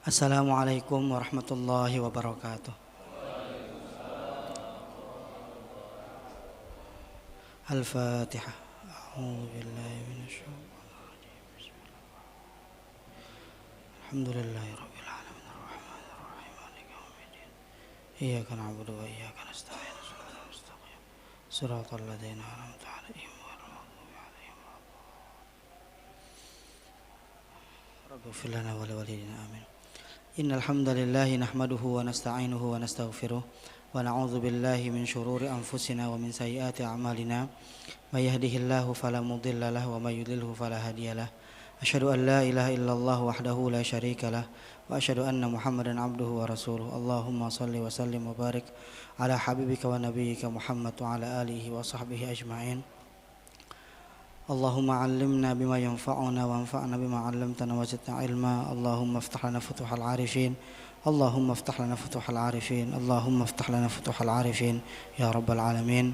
Assalamualaikum warahmatullahi wabarakatuh. Al-Fatihah. A'udzu billahi minasyaitonir rajim. Alhamdulillahirabbil alamin arrahmanir rahim maliki yaumiddin. Iyyaka na'budu wa iyyaka nasta'in. Shiratal mustaqim. Shiratal ladzina an'amta 'alaihim ghairil maghdubi 'alaihim waladdallin. Rabbighfir lana wa liwalidayna amin. Innal hamdalillahi nahmaduhu wa nasta'inuhu wa nastaghfiruh wa na'udzu billahi min shururi anfusina wa min sayyiati a'malina may yahdihillahu fala mudilla lahu wa may yudlilhu fala hadiyalah. Asyhadu an la ilaha illallah wahdahu la syarikalah wa asyhadu anna Muhammadan 'abduhu wa rasuluh. Allahumma shalli wa sallim wa barik ala habibika wa nabiyyika Muhammad wa ala alihi wa sahbihi ajma'in. Allahumma 'allimna bima yanfa'una wa anfa'na bima 'allamtana wa zidna ilma. Allahumma iftah lana futuhal 'arifin. Allahumma iftah lana futuhal 'arifin. Allahumma iftah lana futuhal 'arifin ya rabbal alamin.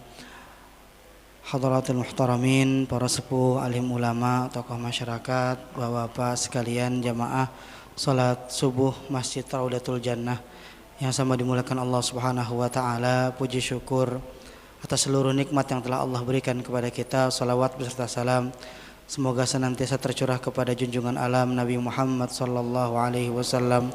Hadratil muhtaramin, para sepuh, alim ulama, tokoh masyarakat, bapak-bapak sekalian, jamaah salat subuh Masjid Raudatul Jannah yang sama dimuliakan Allah Subhanahu wa taala. Puji syukur atas seluruh nikmat yang telah Allah berikan kepada kita. Salawat beserta salam semoga senantiasa tercurah kepada junjungan alam Nabi Muhammad sallallahu alaihi wasallam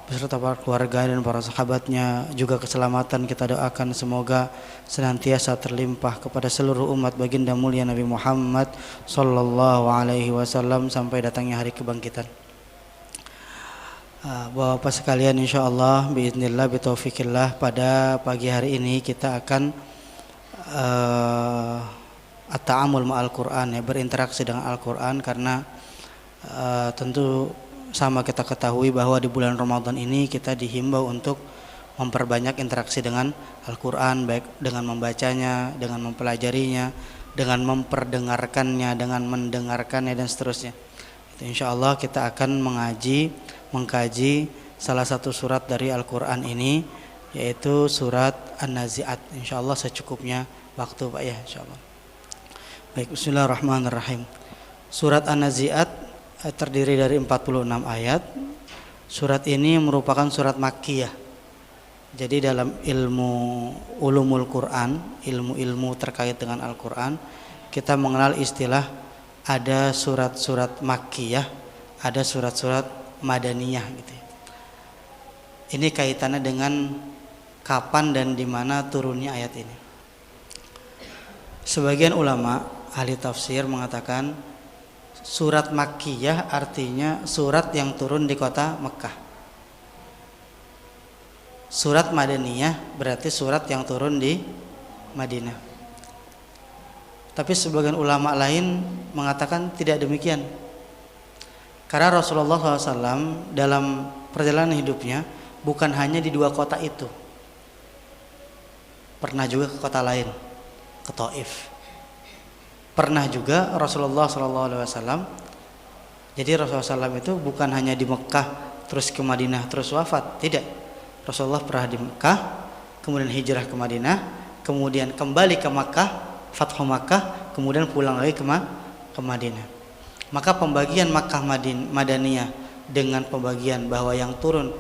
beserta para keluarga dan para sahabatnya. Juga keselamatan kita doakan semoga senantiasa terlimpah kepada seluruh umat baginda mulia Nabi Muhammad sallallahu alaihi wasallam sampai datangnya hari kebangkitan. Bapak-bapak sekalian, insyaallah biiznillah bitaufikillah pada pagi hari ini kita akan at-ta'amul ma'al Quran, ya, berinteraksi dengan Al-Quran, karena tentu sama kita ketahui bahwa di bulan Ramadan ini kita dihimbau untuk memperbanyak interaksi dengan Al-Quran, baik dengan membacanya, dengan mempelajarinya, dengan memperdengarkannya, dengan mendengarkannya dan seterusnya. Insyaallah kita akan mengkaji salah satu surat dari Al-Quran ini, yaitu surat An-Nazi'at. Insyaallah secukupnya waktu, Pak, ya, insyaallah. Baik, bismillahirrahmanirrahim. Surat An-Nazi'at terdiri dari 46 ayat. Surat ini merupakan surat Makkiyah. Jadi dalam ilmu ulumul Quran, ilmu-ilmu terkait dengan Al-Quran, kita mengenal istilah ada surat-surat Makkiyah, ada surat-surat Madaniyah gitu. Ini kaitannya dengan kapan dan di mana turunnya ayat ini. Sebagian ulama ahli tafsir mengatakan surat Makkiyah artinya surat yang turun di kota Mekah. Surat Madaniyah berarti surat yang turun di Madinah. Tapi sebagian ulama lain mengatakan tidak demikian. Karena Rasulullah SAW dalam perjalanan hidupnya bukan hanya di dua kota itu, pernah juga ke kota lain, ke Taif. Pernah juga Rasulullah SAW. Jadi Rasulullah SAW itu bukan hanya di Mekah terus ke Madinah terus wafat, tidak. Rasulullah pernah di Mekah, kemudian hijrah ke Madinah, kemudian kembali ke Mekah, Fathu Makkah, kemudian pulang lagi ke Madinah. Maka pembagian Makkah Madaniyah dengan pembagian bahwa yang turun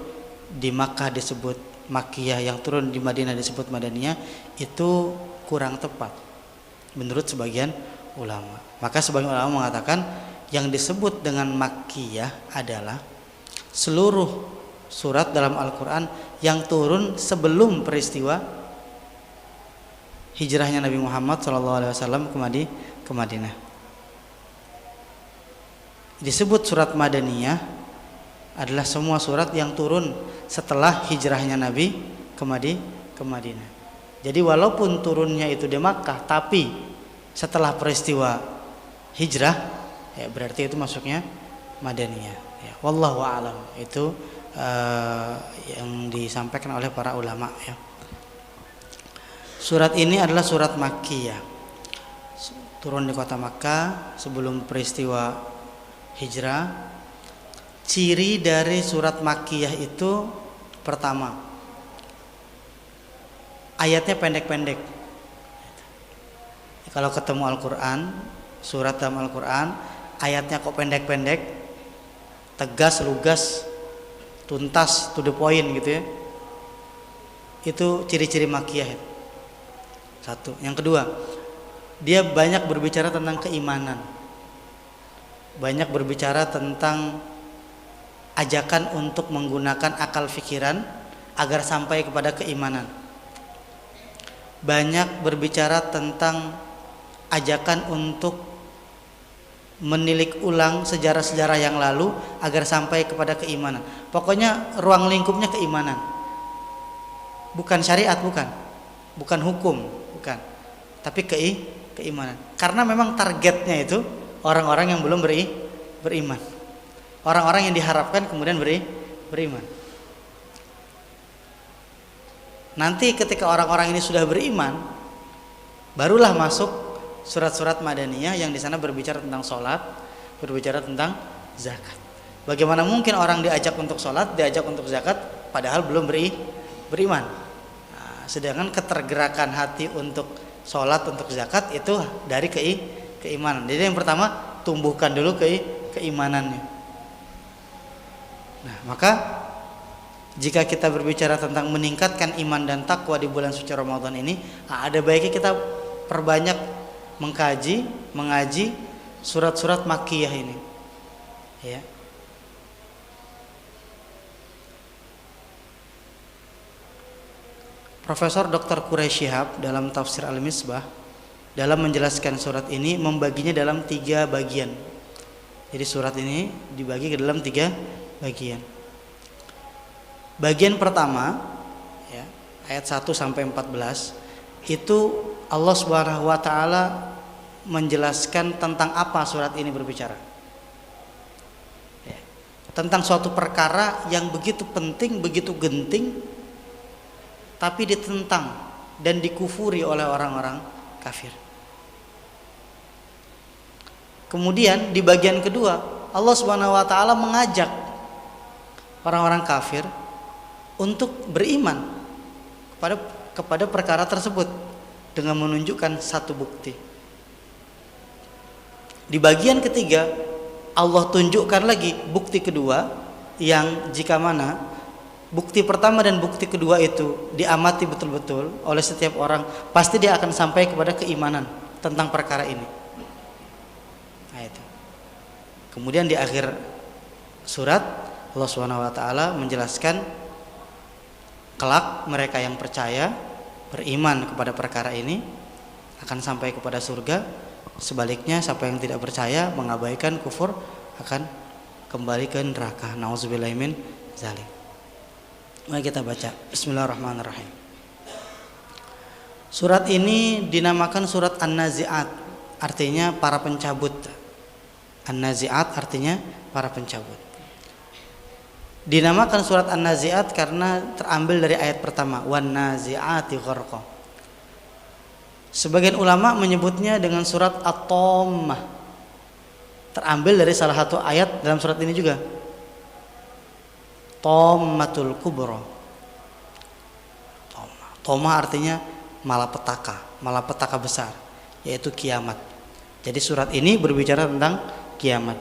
di Makkah disebut Makkiyah, yang turun di Madinah disebut Madaniyah, itu kurang tepat menurut sebagian ulama. Maka sebagian ulama mengatakan yang disebut dengan Makkiyah adalah seluruh surat dalam Al-Quran yang turun sebelum peristiwa hijrahnya Nabi Muhammad SAW ke Madinah. Disebut surat Madaniyah adalah semua surat yang turun setelah hijrahnya Nabi ke Madinah. Jadi walaupun turunnya itu di Makkah, tapi setelah peristiwa hijrah, ya berarti itu masuknya Madaniyah. Ya, wallahu a'lam. Itu yang disampaikan oleh para ulama, ya. Surat ini adalah surat Makkiyah, turun di kota Makkah sebelum peristiwa hijrah. Ciri dari surat Makkiyah itu pertama, ayatnya pendek-pendek. Kalau ketemu Al-Quran, surat dalam Al-Quran, ayatnya kok pendek-pendek, tegas, lugas, tuntas, to the point gitu ya. Itu ciri-ciri makiyah. Satu. Yang kedua, dia banyak berbicara tentang keimanan. Banyak berbicara tentang ajakan untuk menggunakan akal pikiran agar sampai kepada keimanan. Banyak berbicara tentang ajakan untuk menilik ulang sejarah-sejarah yang lalu agar sampai kepada keimanan. Pokoknya ruang lingkupnya keimanan. Bukan syariat, bukan hukum, bukan. Tapi keimanan. Karena memang targetnya itu orang-orang yang belum beriman. Orang-orang yang diharapkan kemudian beriman. Nanti ketika orang-orang ini sudah beriman, barulah masuk surat-surat Madaniyah yang di sana berbicara tentang sholat, berbicara tentang zakat. Bagaimana mungkin orang diajak untuk sholat, diajak untuk zakat, padahal belum beriman. Nah, sedangkan ketergerakan hati untuk sholat, untuk zakat itu dari keimanan. Jadi yang pertama, tumbuhkan dulu keimanannya. Nah, maka jika kita berbicara tentang meningkatkan iman dan takwa di bulan suci Ramadan ini, ada baiknya kita perbanyak mengaji surat-surat makkiyah ini. Ya. Profesor Dr. Quraisy Shihab dalam tafsir Al-Misbah dalam menjelaskan surat ini membaginya dalam 3 bagian. Jadi surat ini dibagi ke dalam 3 bagian. Bagian pertama ya, ayat 1 sampai 14 itu Allah Subhanahu wa taala menjelaskan tentang apa surat ini berbicara. Ya, tentang suatu perkara yang begitu penting, begitu genting, tapi ditentang dan dikufuri oleh orang-orang kafir. Kemudian di bagian kedua Allah Subhanahu wa taala mengajak orang-orang kafir untuk beriman kepada perkara tersebut dengan menunjukkan satu bukti. Di bagian ketiga Allah tunjukkan lagi bukti kedua yang jika mana bukti pertama dan bukti kedua itu diamati betul-betul oleh setiap orang, pasti dia akan sampai kepada keimanan tentang perkara ini. Nah, itu. Kemudian di akhir surat Allah Subhanahu wa taala menjelaskan kelak mereka yang percaya beriman kepada perkara ini akan sampai kepada surga, sebaliknya siapa yang tidak percaya mengabaikan kufur akan kembali ke neraka. Nauzubillahi min dzalik. Mari kita baca. Bismillahirrahmanirrahim. Surat ini dinamakan surat An-Nazi'at, artinya para pencabut. An-Nazi'at artinya para pencabut. Dinamakan surat An-Nazi'at karena terambil dari ayat pertama, wan nazi'ati gharqa. Sebagian ulama menyebutnya dengan surat At-Tammah. Terambil dari salah satu ayat dalam surat ini juga. Tammatul kubra. Tammah artinya malapetaka besar, yaitu kiamat. Jadi surat ini berbicara tentang kiamat.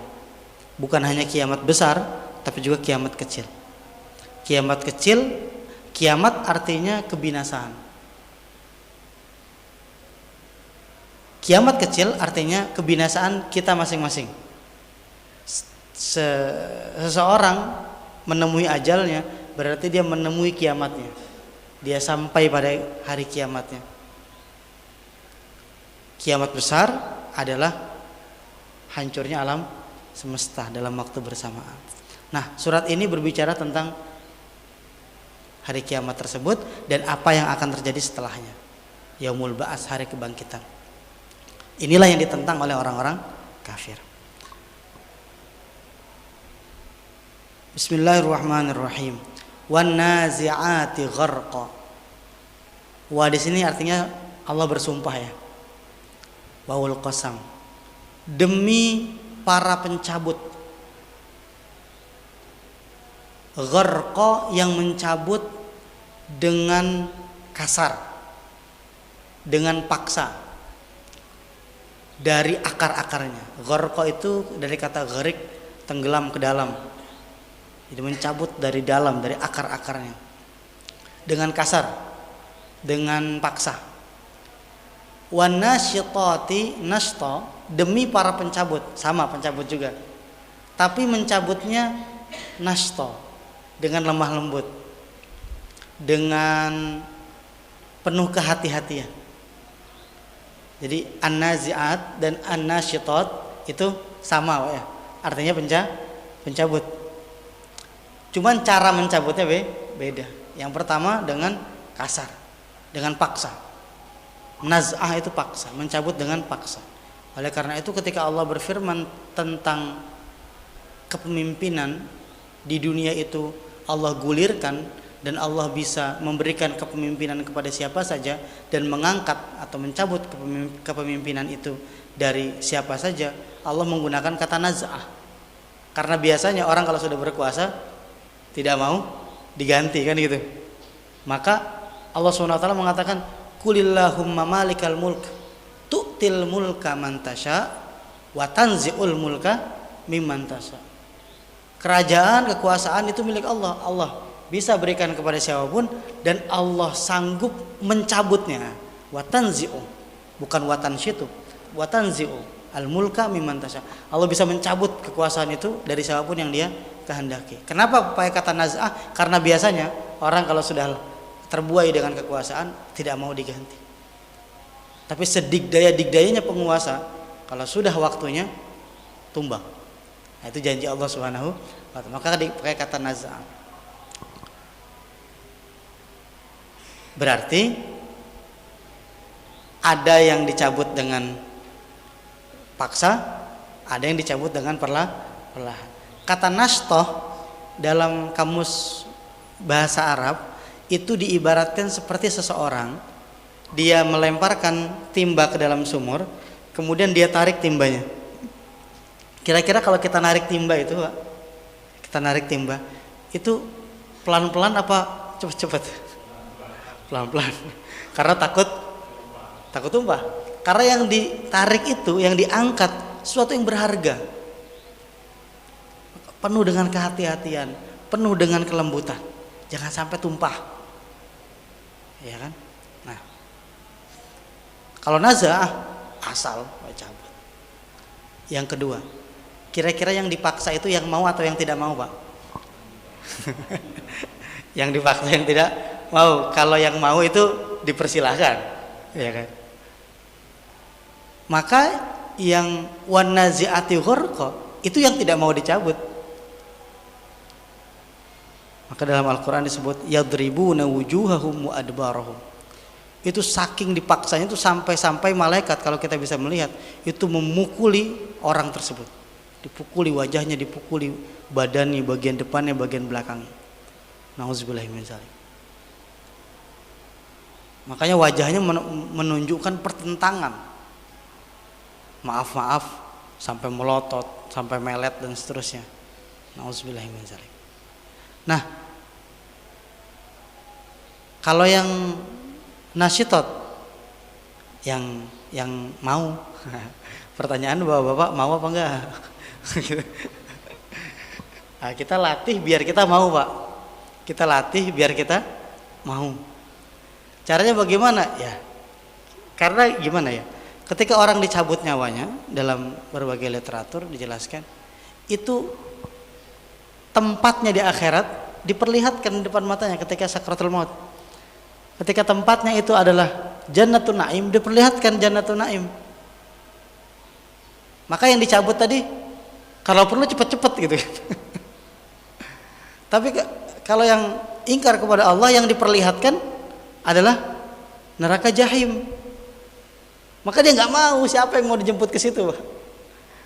Bukan hanya kiamat besar, tapi juga kiamat kecil. Kiamat kecil, kiamat artinya kebinasaan. Kiamat kecil artinya kebinasaan kita masing-masing. Seseorang menemui ajalnya, berarti dia menemui kiamatnya. Dia sampai pada hari kiamatnya. Kiamat besar adalah hancurnya alam semesta dalam waktu bersamaan. Nah, surat ini berbicara tentang hari kiamat tersebut dan apa yang akan terjadi setelahnya. Yaumul Ba'ats, hari kebangkitan. Inilah yang ditentang oleh orang-orang kafir. Bismillahirrahmanirrahim. Wan nazi'ati gharqa. Wa di sini artinya Allah bersumpah ya. Wawul qasam. Demi para pencabut. Gharqa yang mencabut dengan kasar, dengan paksa dari akar-akarnya. Gharqa itu dari kata gharik, tenggelam ke dalam. Jadi mencabut dari dalam, dari akar-akarnya. Dengan kasar, dengan paksa. Wan nasyitati nashta, demi para pencabut, sama pencabut juga. Tapi mencabutnya nashta, dengan lemah lembut. Dengan penuh kehati-hatian. Jadi an-nazi'at dan an-nasyitat itu sama ya. Artinya pencabut. Cuman cara mencabutnya beda. Yang pertama dengan kasar, dengan paksa. Naz'ah itu paksa, mencabut dengan paksa. Oleh karena itu ketika Allah berfirman tentang kepemimpinan di dunia itu Allah gulirkan dan Allah bisa memberikan kepemimpinan kepada siapa saja dan mengangkat atau mencabut kepemimpinan itu dari siapa saja, Allah menggunakan kata naz'ah. Karena biasanya orang kalau sudah berkuasa tidak mau diganti kan gitu. Maka Allah SWT mengatakan kulillahumma malikal mulk tu'til mulka man tasha wa tanzi'ul mulka mimman tasha. Kerajaan, kekuasaan itu milik Allah. Allah bisa berikan kepada siapapun dan Allah sanggup mencabutnya. Watanzi'u, bukan watansyitu. Watanzi'u al-mulka mimman tasha. Allah bisa mencabut kekuasaan itu dari siapapun yang Dia kehendaki. Kenapa pakai kata naz'ah? Karena biasanya orang kalau sudah terbuai dengan kekuasaan tidak mau diganti. Tapi sedigdaya-digdayanya penguasa kalau sudah waktunya tumbang. Nah, itu janji Allah Subhanahu wa ta'ala. Maka dipakai kata naz'ah. Berarti ada yang dicabut dengan paksa, ada yang dicabut dengan perlahan. Kata nashtoh dalam kamus bahasa Arab itu diibaratkan seperti seseorang dia melemparkan timba ke dalam sumur, kemudian dia tarik timbanya. Kira-kira kalau kita narik timba itu, Pak, kita narik timba itu pelan-pelan apa cepat-cepat? Pelan-pelan. Karena takut tumpah. Karena yang ditarik itu, yang diangkat sesuatu yang berharga. Penuh dengan kehati-hatian, penuh dengan kelembutan. Jangan sampai tumpah. Ya kan? Nah. Kalau naz'ah asal cabut. Yang kedua, kira-kira yang dipaksa itu yang mau atau yang tidak mau, Pak? Yang dipaksa yang tidak mau. Kalau yang mau itu dipersilahkan, ya kan? Maka yang wan nazi'ati ghurqa itu yang tidak mau dicabut. Maka dalam Al-Qur'an disebut yadribuna wujuhahum wa adbarahum. Itu saking dipaksanya itu sampai malaikat kalau kita bisa melihat itu memukuli orang tersebut. Dipukuli wajahnya, dipukuli badannya, bagian depannya, bagian belakangnya. Nauzubillahi min dzalik. Makanya wajahnya menunjukkan pertentangan. Maaf, sampai melotot, sampai melet dan seterusnya. Nauzubillahi min dzalik. Nah, kalau yang nasyitot yang mau. Pertanyaan Bapak-bapak mau apa enggak? Nah, kita latih biar kita mau, Pak. Kita latih biar kita mau. Caranya bagaimana? Ya. Karena gimana ya? Ketika orang dicabut nyawanya dalam berbagai literatur dijelaskan, itu tempatnya di akhirat diperlihatkan di depan matanya ketika sakratul maut. Ketika tempatnya itu adalah Jannatun Naim, diperlihatkan Jannatun Naim. Maka yang dicabut tadi kalau perlu cepat-cepat gitu. Tapi kalau yang ingkar kepada Allah yang diperlihatkan adalah neraka jahim. Maka dia nggak mau, siapa yang mau dijemput ke situ?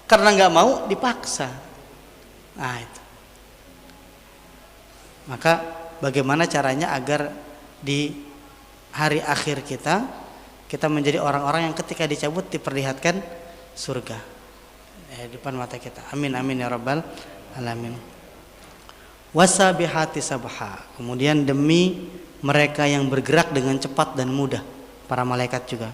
Karena nggak mau dipaksa. Nah itu. Maka bagaimana caranya agar di hari akhir kita menjadi orang-orang yang ketika dicabut diperlihatkan surga di depan mata kita. Amin amin ya rabbal alamin. Wasabihati sabha. Kemudian demi mereka yang bergerak dengan cepat dan mudah, para malaikat juga.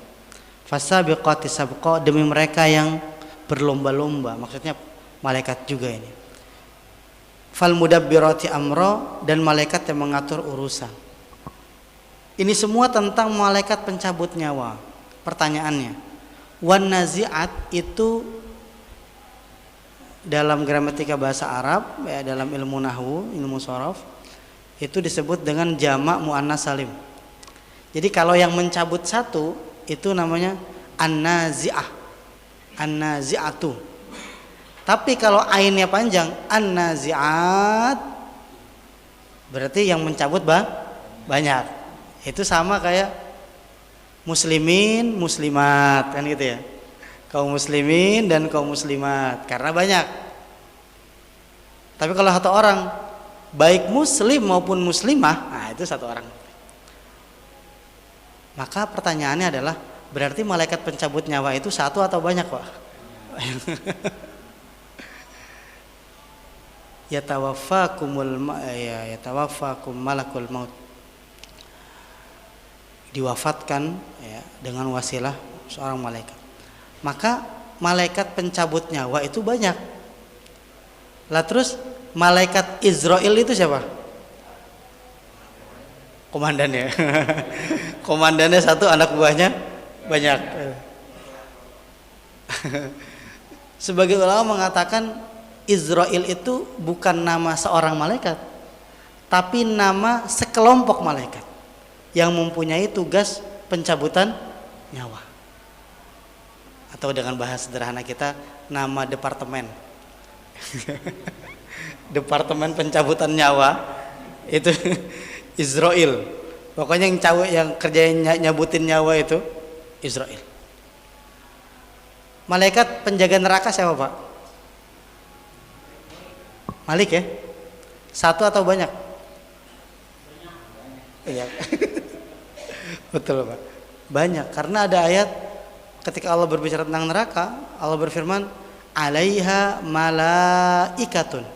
Fasabiqati sabqa, demi mereka yang berlomba-lomba, maksudnya malaikat juga ini. fal mudabbirati amro, dan malaikat yang mengatur urusan. Ini semua tentang malaikat pencabut nyawa. Pertanyaannya, wan nazi'at itu dalam gramatika bahasa Arab, ya, dalam ilmu nahwu, ilmu sharaf, itu disebut dengan jamak muannas salim. Jadi kalau yang mencabut satu itu namanya an-nazi'ah, an-nazi'atu. Tapi kalau ainnya panjang, an-nazi'at, berarti yang mencabut banyak. Itu sama kayak muslimin, muslimat, kan gitu ya. Kaum muslimin dan kaum muslimat, karena banyak. Tapi kalau satu orang, baik muslim maupun muslimah, nah itu satu orang. Maka pertanyaannya adalah, berarti malaikat pencabut nyawa itu satu atau banyak, Pak? Yatawaffakum malakul maut. Diwafatkan, ya, dengan wasilah seorang malaikat. Maka malaikat pencabut nyawa itu banyak. Lah terus malaikat Israel itu siapa? Komandannya. Komandannya satu, anak buahnya banyak. Sebagai ulama mengatakan Israel itu bukan nama seorang malaikat, tapi nama sekelompok malaikat yang mempunyai tugas pencabutan nyawa. Atau dengan bahasa sederhana kita, nama departemen. Departemen pencabutan nyawa itu Israel. Pokoknya yang kerjanya nyabutin nyawa itu Israel. Malaikat penjaga neraka siapa, Pak? Malik, ya? Satu atau banyak? Iya. Betul, Pak. Banyak, karena ada ayat ketika Allah berbicara tentang neraka, Allah berfirman, "Alaiha malaikatun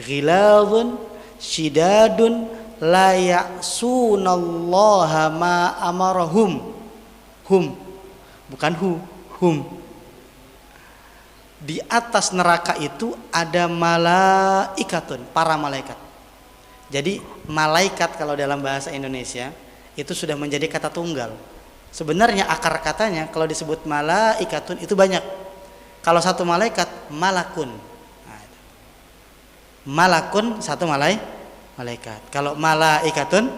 ghiladun syidadun la ya'sunallaha ma amarahum." Hum, bukan hum. Di atas neraka itu ada malaikatun, para malaikat. Jadi malaikat kalau dalam bahasa Indonesia itu sudah menjadi kata tunggal. Sebenarnya akar katanya kalau disebut malaikatun itu banyak. Kalau satu malaikat, malakun. Nah, malakun satu malaikat. Kalau malaikatun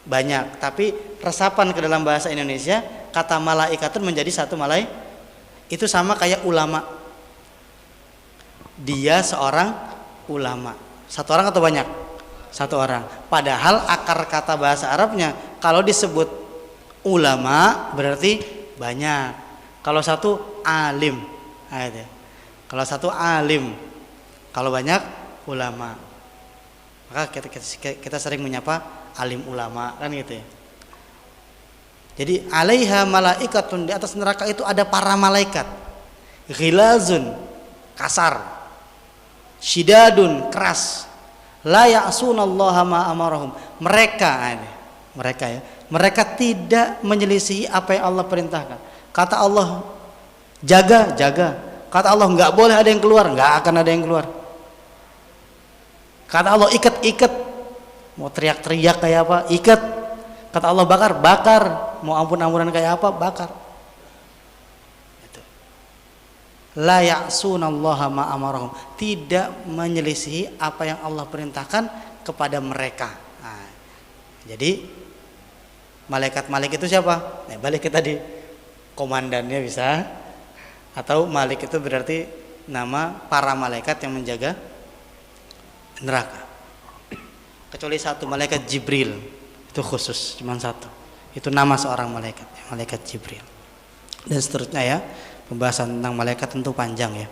banyak. Tapi resapan ke dalam bahasa Indonesia, kata malaikatun menjadi satu malaikat. Itu sama kayak ulama. Dia seorang ulama. Satu orang atau banyak? Satu orang. Padahal akar kata bahasa Arabnya kalau disebut ulama berarti banyak. Kalau satu alim. Kalau satu alim. Kalau banyak ulama. Maka kita sering menyapa alim ulama, kan gitu ya. Jadi alaiha malaikatun, di atas neraka itu ada para malaikat. Ghilazun, kasar. Syidadun, keras. La ya'sunallaha ma amarahum. Mereka ya. Mereka tidak menyelisihi apa yang Allah perintahkan. Kata Allah jaga. Kata Allah enggak boleh ada yang keluar, enggak akan ada yang keluar. Kata Allah ikat. Mau teriak-teriak kayak apa? Ikat. Kata Allah bakar. Mau ampun-ampunan kayak apa? Bakar. Itu. La ya'sunallaha ma amarahum. Tidak menyelisihi apa yang Allah perintahkan kepada mereka. Nah, jadi malaikat-malaikat itu siapa? Nah, balik ke tadi, komandannya bisa, atau malik itu berarti nama para malaikat yang menjaga neraka. Kecuali satu, malaikat Jibril, itu khusus, cuma satu. Itu nama seorang malaikat, malaikat Jibril. Dan seterusnya ya, pembahasan tentang malaikat tentu panjang ya.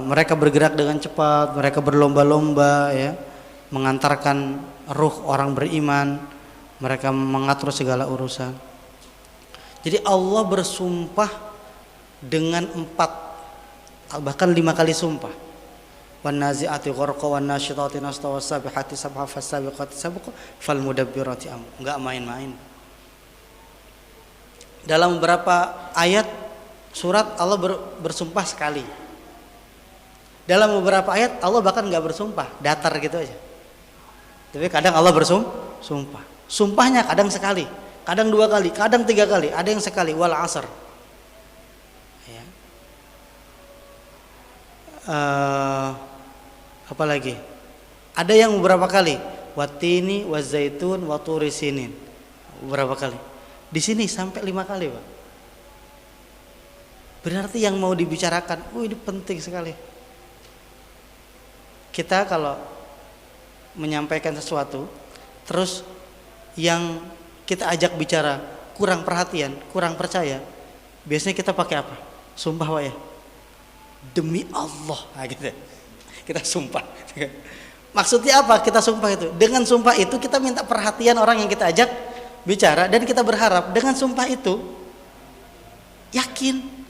Mereka bergerak dengan cepat, mereka berlomba-lomba ya, mengantarkan ruh orang beriman, mereka mengatur segala urusan. Jadi Allah bersumpah dengan 4, bahkan 5 kali sumpah. Wan nazi'ati gharqa wan nasyitati nashta was sabihati sabha fasabiqati sabqa fal mudabbirati amra. Enggak main-main. Dalam beberapa ayat surat Allah bersumpah sekali. Dalam beberapa ayat Allah bahkan nggak bersumpah, datar gitu aja. Tapi kadang Allah bersumpah. Sumpahnya kadang sekali, kadang 2 kali, kadang 3 kali, ada yang sekali. Wal asr. Ya. Apa lagi? Ada yang beberapa kali. Watini, wazaitun, waturi sinin. Beberapa kali. Di sini sampai 5 kali, Pak. Berarti yang mau dibicarakan, ini penting sekali. Kita kalau menyampaikan sesuatu, terus yang kita ajak bicara kurang perhatian, kurang percaya, biasanya kita pakai apa? Sumpah, Pak ya. Demi Allah, nah, gitu. Kita sumpah. Maksudnya apa? Kita sumpah itu. Dengan sumpah itu kita minta perhatian orang yang kita ajak bicara, dan kita berharap dengan sumpah itu yakin.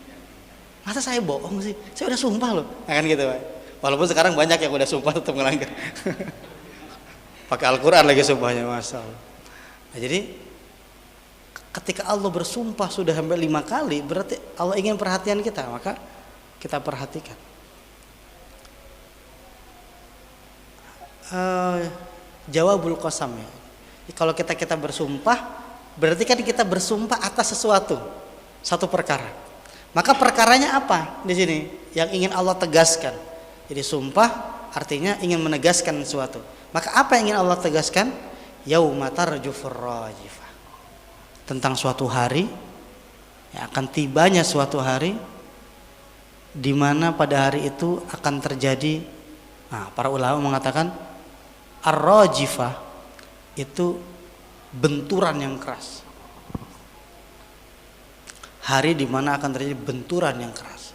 Masa saya bohong sih? Saya udah sumpah loh. Nah, kan gitu, Pak. Walaupun sekarang banyak yang udah sumpah tetap melanggar. Pakai Al-Quran lagi sumpahnya, Masya Allah. Nah, jadi ketika Allah bersumpah sudah sampai 5 kali, berarti Allah ingin perhatian kita, maka kita perhatikan. Jawabul qasam ya. Kalau kita bersumpah, berarti kan kita bersumpah atas sesuatu, satu perkara. Maka perkaranya apa di sini yang ingin Allah tegaskan? Jadi sumpah artinya ingin menegaskan sesuatu. Maka apa yang ingin Allah tegaskan? Yauma tarjufur rajifah. Tentang suatu hari, yang akan tibanya suatu hari di mana pada hari itu akan terjadi, para ulama mengatakan ar-rajifah itu benturan yang keras. Hari di mana akan terjadi benturan yang keras,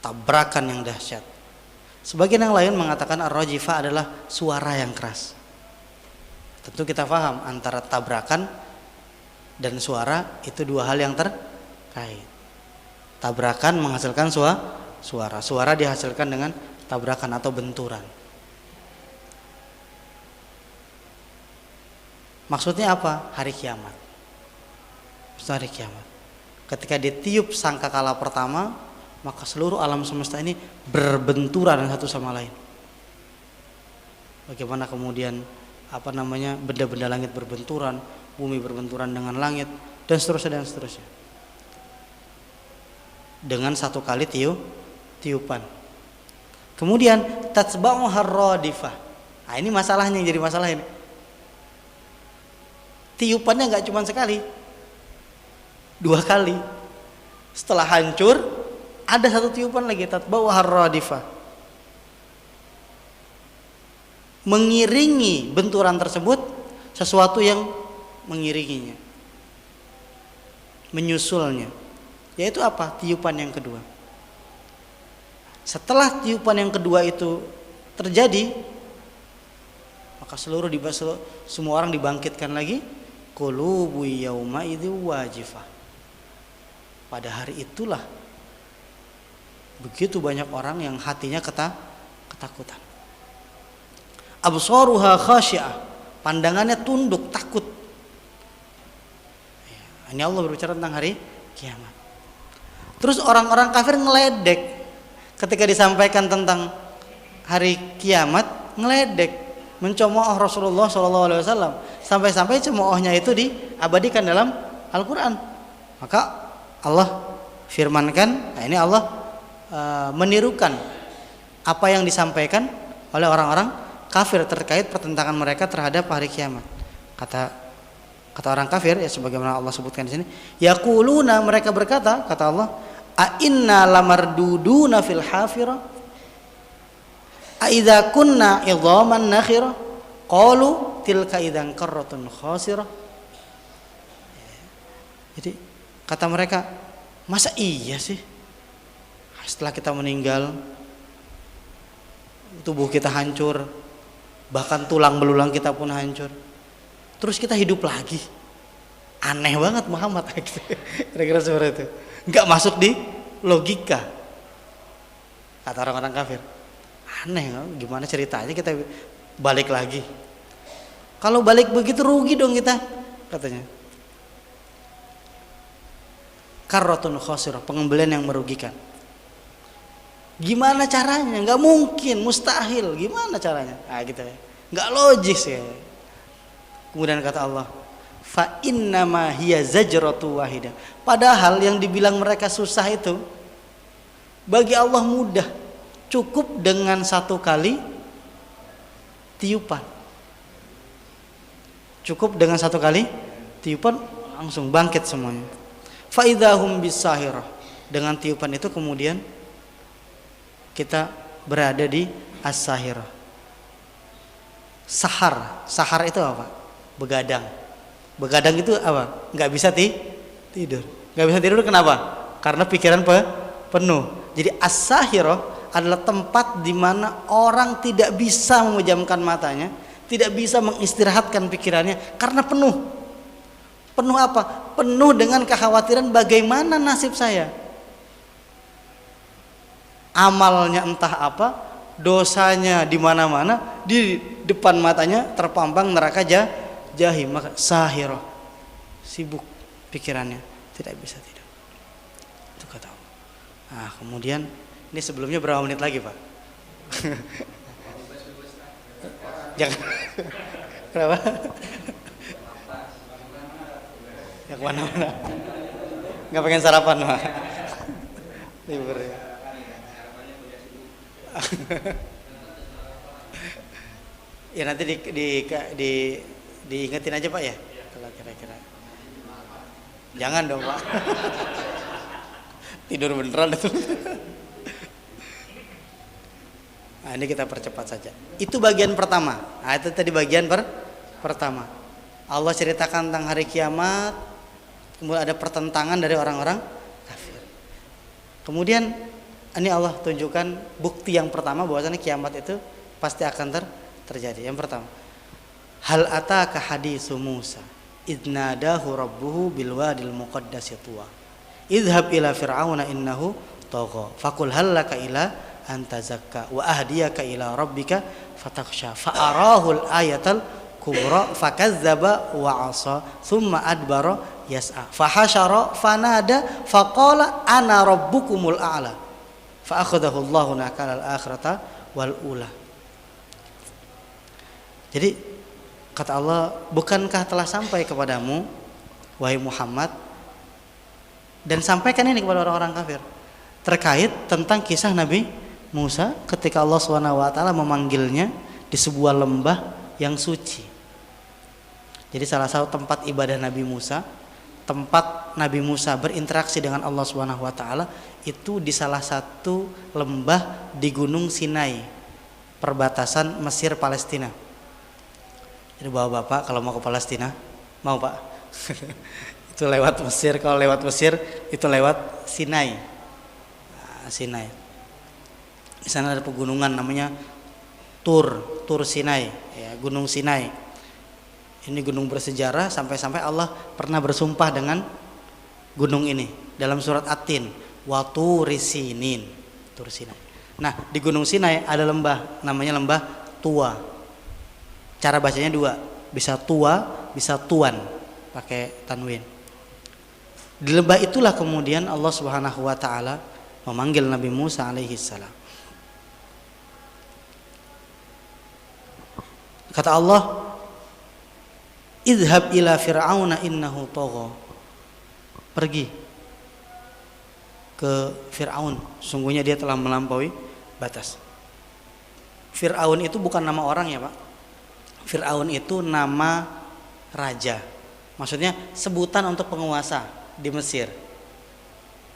tabrakan yang dahsyat. Sebagian yang lain mengatakan ar-rajifah adalah suara yang keras. Tentu kita paham antara tabrakan dan suara itu 2 hal yang terkait. Tabrakan menghasilkan suara. Suara dihasilkan dengan tabrakan atau benturan. Maksudnya apa? Hari kiamat. Hari kiamat. Ketika ditiup sangkakala pertama, maka seluruh alam semesta ini berbenturan satu sama lain. Bagaimana kemudian benda-benda langit berbenturan, bumi berbenturan dengan langit, dan seterusnya. Dengan 1 kali tiupan. Kemudian tatsba'u harradifah. Nah, ini masalahnya, jadi masalah ini. Tiupannya nggak cuma sekali, 2 kali. Setelah hancur ada 1 tiupan lagi, tatba'u harradifah. Mengiringi benturan tersebut sesuatu yang mengiringinya, menyusulnya, yaitu apa? Tiupan yang kedua. Setelah tiupan yang kedua itu terjadi, maka semua orang dibangkitkan lagi. Qulubu yauma idzi wajifah. Pada hari itulah begitu banyak orang yang hatinya ketakutan. Absaruha khasyi'ah, pandangannya tunduk takut. Ini Allah berbicara tentang hari kiamat. Terus orang-orang kafir ngeledek ketika disampaikan tentang hari kiamat, ngeledek, mencemooh Rasulullah SAW, sampai-sampai cemoohnya itu diabadikan dalam Al-Quran. Maka Allah firmankan, nah ini Allah menirukan apa yang disampaikan oleh orang-orang kafir terkait pertentangan mereka terhadap hari kiamat. Kata orang kafir, ya sebagaimana Allah sebutkan di sini, yaquluna, mereka berkata, kata Allah, a inna lamarduduna fil hafirah, a idza kunna idhaman nakhirah, qalu tilka idzan qarratun khasirah. Jadi kata mereka, masa iya sih setelah kita meninggal tubuh kita hancur, bahkan tulang belulang kita pun hancur, terus kita hidup lagi? Aneh banget Muhammad. Kira-kira seperti itu, nggak masuk di logika, kata orang-orang kafir. Aneh, gimana ceritanya kita balik lagi? Kalau balik begitu rugi dong kita, katanya. Karratun khasirah, pengembalian yang merugikan. Gimana caranya? Nggak mungkin, mustahil. Gimana caranya? Nah, gitu ya. Nggak logis ya. Kemudian kata Allah, fa innama hiya zajratu wahidah. Padahal yang dibilang mereka susah itu bagi Allah mudah. Cukup dengan satu kali tiupan. Cukup dengan satu kali tiupan langsung bangkit semuanya. Fa idzahum bisahirah. Dengan tiupan itu kemudian kita berada di as-sahirah. Sahar itu apa? Begadang. Begadang itu apa? Nggak bisa tidur. Nggak bisa tidur kenapa? Karena pikiran penuh. Jadi as-sahirah adalah tempat di mana orang tidak bisa memejamkan matanya, tidak bisa mengistirahatkan pikirannya karena penuh. Penuh apa? Penuh dengan kekhawatiran bagaimana nasib saya. Amalnya entah apa, dosanya di mana-mana, di depan matanya terpampang neraka jahim. Maka sahirah, sibuk pikirannya, tidak bisa tidur. Itu kata Allah. Nah, kemudian ini sebelumnya berapa menit lagi, Pak? Jangan. Kenapa? Ya kemana-mana. Nggak pengen sarapan, Pak. Libur ya. Ya nanti diingetin aja Pak ya. Kalau kira-kira. Jangan dong Pak. Tidur beneran itu. Nah, ini kita percepat saja. Itu bagian pertama. Nah, itu tadi bagian pertama. Allah ceritakan tentang hari kiamat, kemudian ada pertentangan dari orang-orang kafir. Kemudian ini Allah tunjukkan bukti yang pertama bahwasanya kiamat itu pasti akan terjadi. Yang pertama, hal ataka haditsu Musa idnadahu rabbuhu bil wadil muqaddasi tuwa idhab ila fir'auna innahu tagha faqul hal laka ila anta zakka wa ahdiyaka ila rabbika fatakhsha fa'arahul ayatal kubra fakazzaba wa asa thumma adbara yas'a fahasyara fanada faqala ana rabbukumul a'la fa akhadahu Allahu nakalal akhirata wal ula. Jadi kata Allah, bukankah telah sampai kepadamu wahai Muhammad, dan sampaikan ini kepada orang-orang kafir terkait tentang kisah Nabi Musa ketika Allah SWT memanggilnya di sebuah lembah yang suci. Jadi salah satu tempat ibadah Nabi Musa, tempat Nabi Musa berinteraksi dengan Allah SWT itu di salah satu lembah di Gunung Sinai, perbatasan Mesir Palestina. Jadi bawa Bapak kalau mau ke Palestina, mau Pak? Itu lewat Mesir, kalau lewat Mesir itu lewat Sinai. Nah, Sinai. Di sana ada pegunungan namanya Tur Sinai, ya, Gunung Sinai. Ini gunung bersejarah sampai-sampai Allah pernah bersumpah dengan gunung ini dalam surat At-Tin, wa turisinin, Tur Sinai. Nah, di Gunung Sinai ada lembah namanya lembah Tua. Cara bacanya dua, bisa tua, bisa tuan, pakai tanwin. Di lembah itulah kemudian Allah Subhanahu wa taala memanggil Nabi Musa alaihi salam. Kata Allah, idhab ila fir'auna innahu tagha. Pergi ke Fir'aun, sungguhnya dia telah melampaui batas. Fir'aun itu bukan nama orang ya Pak. Fir'aun itu nama raja, maksudnya sebutan untuk penguasa di Mesir.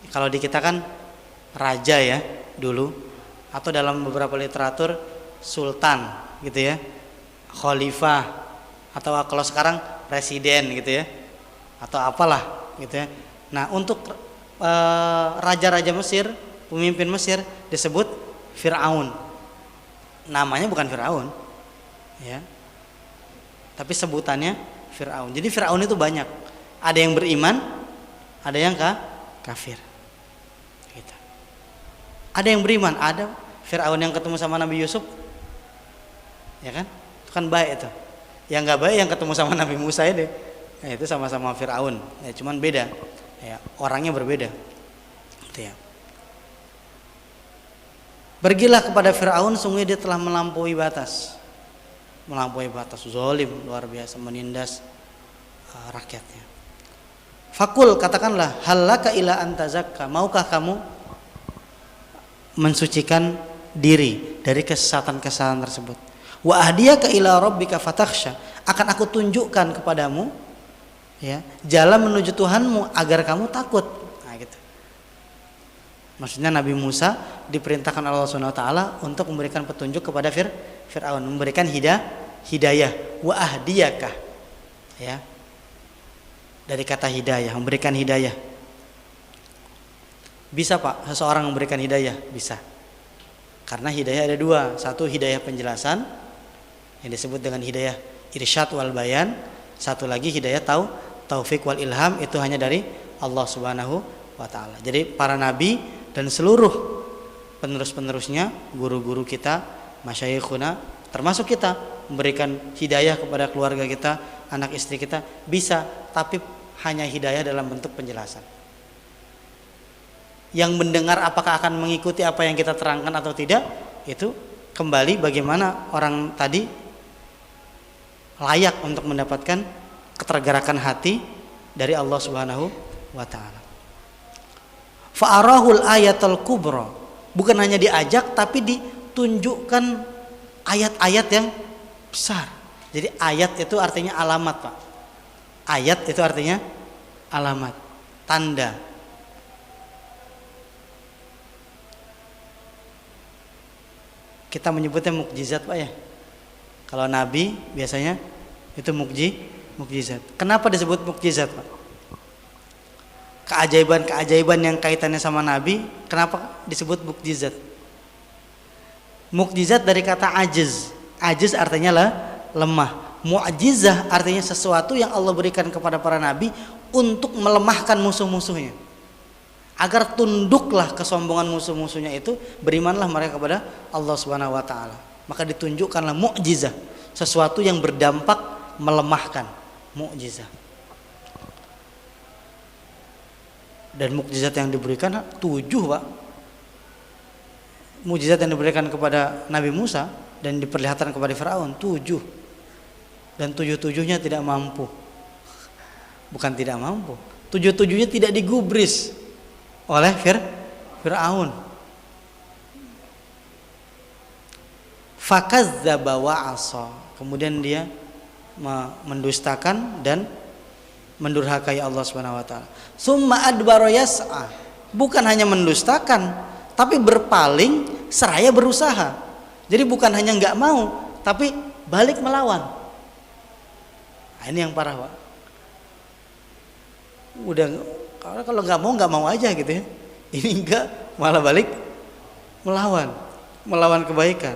Kalau di kita kan raja ya dulu, atau dalam beberapa literatur sultan gitu ya, khalifah, atau kalau sekarang presiden gitu ya, atau apalah gitu ya. Nah untuk raja-raja Mesir, pemimpin Mesir disebut Fir'aun. Namanya bukan Fir'aun ya, tapi sebutannya Fir'aun. Jadi Fir'aun itu banyak. Ada yang beriman, ada yang kafir. Gitu. Ada yang beriman, ada Fir'aun yang ketemu sama Nabi Yusuf, ya kan? Itu kan baik itu. Yang nggak baik yang ketemu sama Nabi Musa ini, nah, itu sama-sama Fir'aun. Ya, cuman beda, ya, orangnya berbeda. Gitu ya. Pergilah kepada Fir'aun, sungguh dia telah melampaui batas. Melampaui batas, zalim luar biasa, menindas rakyatnya. Fakul, katakanlah, hallaka ila antazakka, maukah kamu mensucikan diri dari kesesatan-kesesatan tersebut. Wa ahdiyaka ila rabbika fatakhsha, akan aku tunjukkan kepadamu ya, jalan menuju Tuhanmu agar kamu takut. Nah, gitu. Maksudnya Nabi Musa diperintahkan Allah Subhanahu wa taala untuk memberikan petunjuk kepada Fir'aun, memberikan hidayah, wa ahdiyaka. Ya. Dari kata hidayah, memberikan hidayah. Bisa Pak, seseorang memberikan hidayah? Bisa. Karena hidayah ada dua. Satu hidayah penjelasan yang disebut dengan hidayah irsyad wal bayan. Satu lagi hidayah taufik wal ilham, itu hanya dari Allah Subhanahu wa taala. Jadi para nabi dan seluruh penerus-penerusnya, guru-guru kita, masyayikhuna, termasuk kita, memberikan hidayah kepada keluarga kita, anak istri kita, bisa, tapi hanya hidayah dalam bentuk penjelasan. Yang mendengar apakah akan mengikuti apa yang kita terangkan atau tidak, itu kembali bagaimana orang tadi layak untuk mendapatkan ketergerakan hati dari Allah Subhanahu wa taala. Fa'arahul ayatul kubra, bukan hanya diajak tapi ditunjukkan ayat-ayat yang besar. Jadi ayat itu artinya alamat, Pak. Ayat itu artinya alamat, tanda. Kita menyebutnya mukjizat, Pak ya. Kalau nabi biasanya itu mukjizat. Kenapa disebut mukjizat, Pak? Keajaiban-keajaiban yang kaitannya sama nabi, kenapa disebut mukjizat? Mukjizat dari kata ajiz. Ajiz artinya lemah. Mu'jizah artinya sesuatu yang Allah berikan kepada para nabi untuk melemahkan musuh-musuhnya, agar tunduklah kesombongan musuh-musuhnya itu, berimanlah mereka kepada Allah Subhanahu wa taala. Maka ditunjukkanlah mukjizah, sesuatu yang berdampak melemahkan, mukjizah. Dan mukjizat yang diberikan 7, Pak. Mukjizat yang diberikan kepada Nabi Musa dan diperlihatkan kepada Firaun 7. Dan 7-7-nya tidak mampu. Bukan tidak mampu, 7-7-nya tidak digubris oleh Fir'aun. Fakazzaba wa asa, kemudian dia mendustakan dan mendurhakai Allah Subhanahu wa taala. Summa adbara yas'a, bukan hanya mendustakan tapi berpaling seraya berusaha. Jadi bukan hanya enggak mau tapi balik melawan. Nah, ini yang parah, Pak. Udah kalau nggak mau aja gitu ya. Ini enggak, malah balik melawan kebaikan.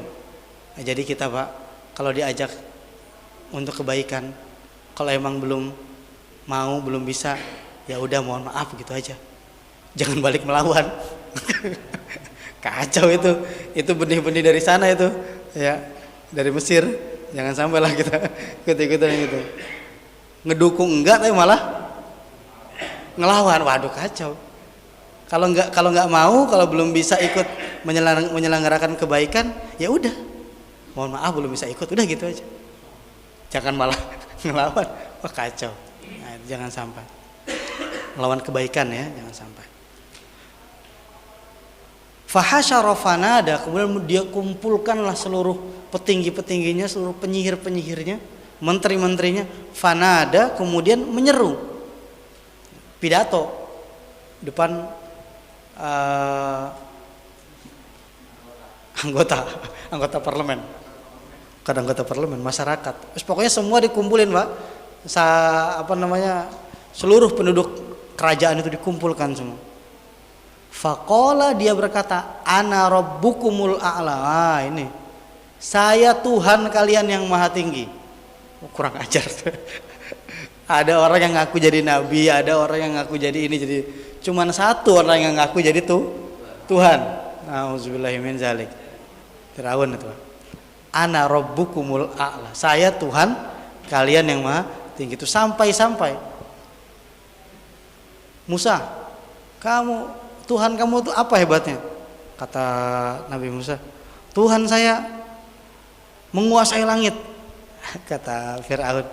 Nah, jadi kita, Pak, kalau diajak untuk kebaikan, kalau emang belum mau, belum bisa, ya udah mohon maaf gitu aja. Jangan balik melawan. Kacau itu benih-benih dari sana itu, ya, dari Mesir. Jangan sampailah kita ikut-ikutan gitu. Ngedukung enggak tapi malah ngelawan. Waduh, kacau. Kalau nggak mau, kalau belum bisa ikut menyelenggarakan kebaikan, ya udah. Mohon maaf belum bisa ikut, udah gitu aja. Jangan malah ngelawan. Wah, kacau. Nah, jangan sampai. Melawan kebaikan ya, jangan sampai. Fahasyara fanada, kemudian dia kumpulkanlah seluruh petinggi-petingginya, seluruh penyihir-penyihirnya, menteri-menterinya. Fanada, kemudian menyeru, pidato depan anggota parlemen, bukan anggota parlemen, masyarakat. Terus pokoknya semua dikumpulin, Pak. Seluruh penduduk kerajaan itu dikumpulkan semua. Faqala, dia berkata, ana rabbukumul a'la. Ini, saya Tuhan kalian yang maha tinggi. Kurang ajar. Ada orang yang ngaku jadi nabi, ada orang yang ngaku jadi ini, jadi cuman satu orang yang ngaku jadi Tuhan. Nauzubillahi min zalik. Firaun itu. Ana rabbukumul a'la. Saya Tuhan kalian yang maha tinggi. Itu sampai Musa, Tuhan kamu itu apa hebatnya? Kata Nabi Musa, Tuhan saya menguasai langit. Kata Fir'aun,